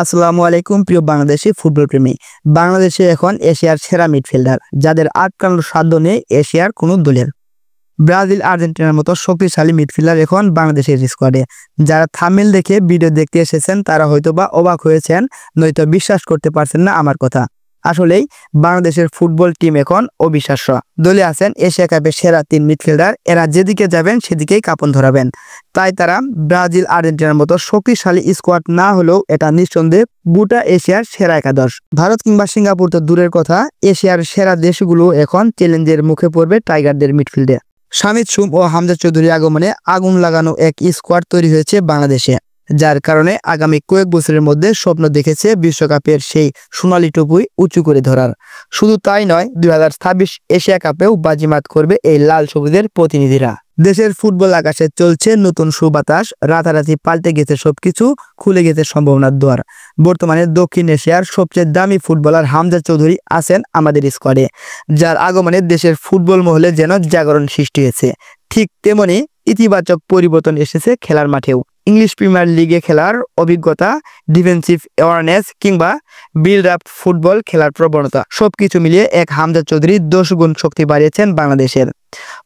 আসসালামু আলাইকুম প্রিয় বাংলাদেশি ফুটবল প্রেমী। বাংলাদেশে এখন এশিয়ার সেরা মিডফিল্ডার যাদের আটকানোর সাধ্য নেই এশিয়ার কোনো দলের। ব্রাজিল আর্জেন্টিনার মতো শক্তিশালী মিডফিল্ডার এখন বাংলাদেশের স্কোয়াডে। যারা থাম্বনেল দেখে ভিডিও দেখতে এসেছেন তারা হয়তোবা অবাক হয়েছেন, নয়তো বিশ্বাস করতে পারছেন না আমার কথা। আসলেই বাংলাদেশের ফুটবল টিম এখন অবিশ্বাস্য। দলে আছেন এশিয়া কাপের সেরা 3 মিডফিল্ডার। এরা যেদিকে যাবেন সেদিকেই কাঁপন ধরাবেন। তাই তারা ব্রাজিল আর্জেন্টিনার মতো শক্তিশালী স্কোয়াড না হলেও এটা নিঃসন্দেহে গোটা এশিয়ার সেরা একাদশ। ভারত কিংবা সিঙ্গাপুর তো দূরের কথা, এশিয়ার সেরা দেশগুলো এখন চ্যালেঞ্জের মুখে পড়বে টাইগারদের মিডফিল্ডে। শামিদ সুম ও হামজা চৌধুরীর আগমনে আগুন লাগানো এক স্কোয়াড তৈরি হয়েছে বাংলাদেশে, যার কারণে আগামী কয়েক বছরের মধ্যে স্বপ্ন দেখেছে বিশ্বকাপের সেই সোনালী টুপুই উঁচু করে ধরার। শুধু তাই নয়, 2026 এশিয়া কাপেও বাজিমাত করবে এই লাল সবুজের প্রতিনিধিরা। দেশের ফুটবল আকাশে চলছে নতুন সুবাতাস, রাতারাতি পাল্টে গেছে সবকিছু, খুলে গেছে সম্ভাবনার দুয়ার। বর্তমানে দক্ষিণ এশিয়ার সবচেয়ে দামি ফুটবলার হামজা চৌধুরী আছেন আমাদের স্কোয়াডে, যার আগমনে দেশের ফুটবল মহলে যেন জাগরণ সৃষ্টি হয়েছে। ঠিক তেমনি ইতিবাচক পরিবর্তন এসেছে খেলার মাঠেও। ইংলিশ প্রিমিয়ার লিগে খেলার অভিজ্ঞতা, ডিফেন্সিভ অ্যাওয়ারনেস কিংবা বিল্ড আপ ফুটবল খেলার প্রবণতা, সবকিছু মিলিয়ে এক হামজা চৌধুরী 10 গুণ শক্তি বাড়িয়েছেন বাংলাদেশের।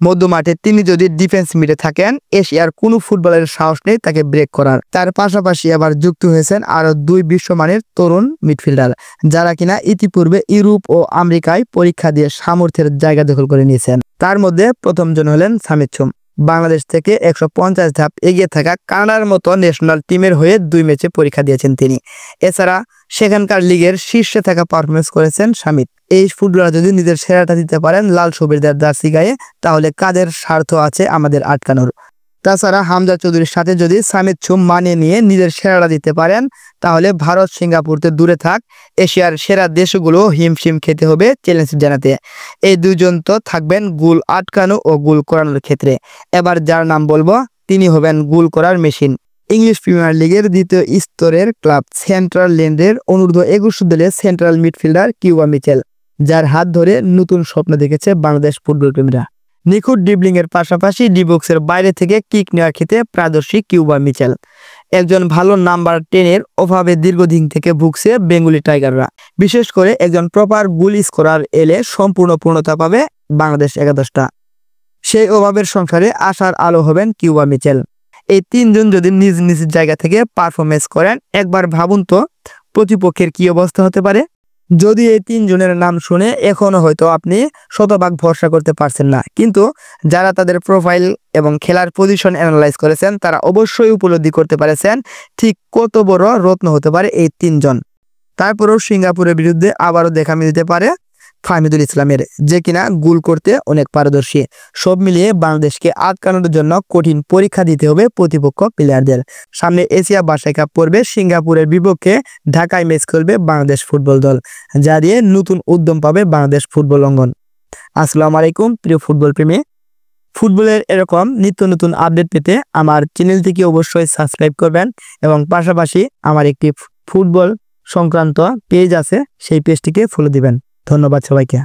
মধ্যমাঠে তিনি যদি ডিফেন্স মিডে থাকেন, এশিয়ার কোনো ফুটবলের সাহস নেই তাকে ব্রেক করার। তার পাশাপাশি আবার যুক্ত হয়েছেন আরো 2 বিশ্বমানের তরুণ মিডফিল্ডার, যারা কিনা ইতিপূর্বে ইউরোপ ও আমেরিকায় পরীক্ষা দিয়ে সামর্থ্যের জায়গা দখল করে নিয়েছেন। তার মধ্যে প্রথমজন হলেন শামিদ সুম। বাংলাদেশ থেকে 150 ধাপ এগিয়ে থাকা কানাডার মতো ন্যাশনাল টিমের হয়ে 2 ম্যাচে পরীক্ষা দিয়েছেন তিনি। এছাড়া সেখানকার লিগের শীর্ষে থাকা পারফরমেন্স করেছেন শামিদ। এই ফুটবলার যদি নিজের সেরাটা দিতে পারেন লাল সবুজের জার্সি গায়ে, তাহলে কাদের স্বার্থ আছে আমাদের আটকানোর। তাছাড়া হামজা চৌধুরীর সাথে যদি শামিদ সুম মানিয়ে নিয়ে নিজের সেরাটা দিতে পারেন, তাহলে ভারত সিঙ্গাপুর তো দূরে থাক, এশিয়ার সেরা দেশগুলো হিমশিম খেতে হবে চ্যালেঞ্জ জানাতে। এই দুজন তো থাকবেন গোল আটকানো ও গোল করানোর ক্ষেত্রে। এবার যার নাম বলবো তিনি হবেন গোল করার মেশিন। ইংলিশ প্রিমিয়ার লিগের 2য় স্তরের ক্লাব সেন্ট্রাল ল্যান্ডের অনূর্ধ্ব 21 দলের সেন্ট্রাল মিডফিল্ডার কিউবা মিচেল, যার হাত ধরে নতুন স্বপ্ন দেখেছে বাংলাদেশ ফুটবল প্রেমীরা। নিখুঁত ড্রিবলিং এর পাশাপাশি ডিবক্সের বাইরে থেকে কিক নেওয়ার ক্ষেত্রে পারদর্শী কিউবা মিচেল। একজন ভালো নাম্বার 10-এর অভাবে দীর্ঘদিন থেকে ভুগছে বেঙ্গলি টাইগাররা। বিশেষ করে একজন প্রপার গোল স্কোরার এলে সম্পূর্ণ পূর্ণতা পাবে বাংলাদেশ একাদশটা। সেই অভাবের সংসারে আশার আলো হবেন কিউবা মিচেল। এই 3 জন যদি নিজ নিজ জায়গা থেকে পারফরমেন্স করেন, একবার ভাবুন তো প্রতিপক্ষের কি অবস্থা হতে পারে। যদি এই 3 জনের নাম শুনে এখনো হয়তো আপনি শতভাগ ভরসা করতে পারছেন না, কিন্তু যারা তাদের প্রোফাইল এবং খেলার পজিশন অ্যানালাইজ করেছেন তারা অবশ্যই উপলব্ধি করতে পারেছেন ঠিক কত বড় রত্ন হতে পারে এই 3 জন। তারপরেও সিঙ্গাপুরের বিরুদ্ধে আবারও দেখা মিলতে পারে ফাহমিদুল ইসলামের, যে কিনা গোল করতে অনেক পারদর্শী। সব মিলিয়ে বাংলাদেশকে আটকানোর জন্য কঠিন পরীক্ষা দিতে হবে প্রতিপক্ষ প্লেয়ারদের। সামনে এশিয়া বাছাই কাপ পড়বে, সিঙ্গাপুরের বিপক্ষে ঢাকায় ম্যাচ খেলবে বাংলাদেশ ফুটবল দল, যা দিয়ে নতুন উদ্যম পাবে বাংলাদেশ ফুটবল অঙ্গন। আসসালামু আলাইকুম প্রিয় ফুটবল প্রেমী। ফুটবলের এরকম নিত্য নতুন আপডেট পেতে আমার চ্যানেলটিকে অবশ্যই সাবস্ক্রাইব করবেন এবং পাশাপাশি আমার একটি ফুটবল সংক্রান্ত পেজ আছে, সেই পেজটিকে ফলো দিবেন। ধন্যবাদ সবাইকে।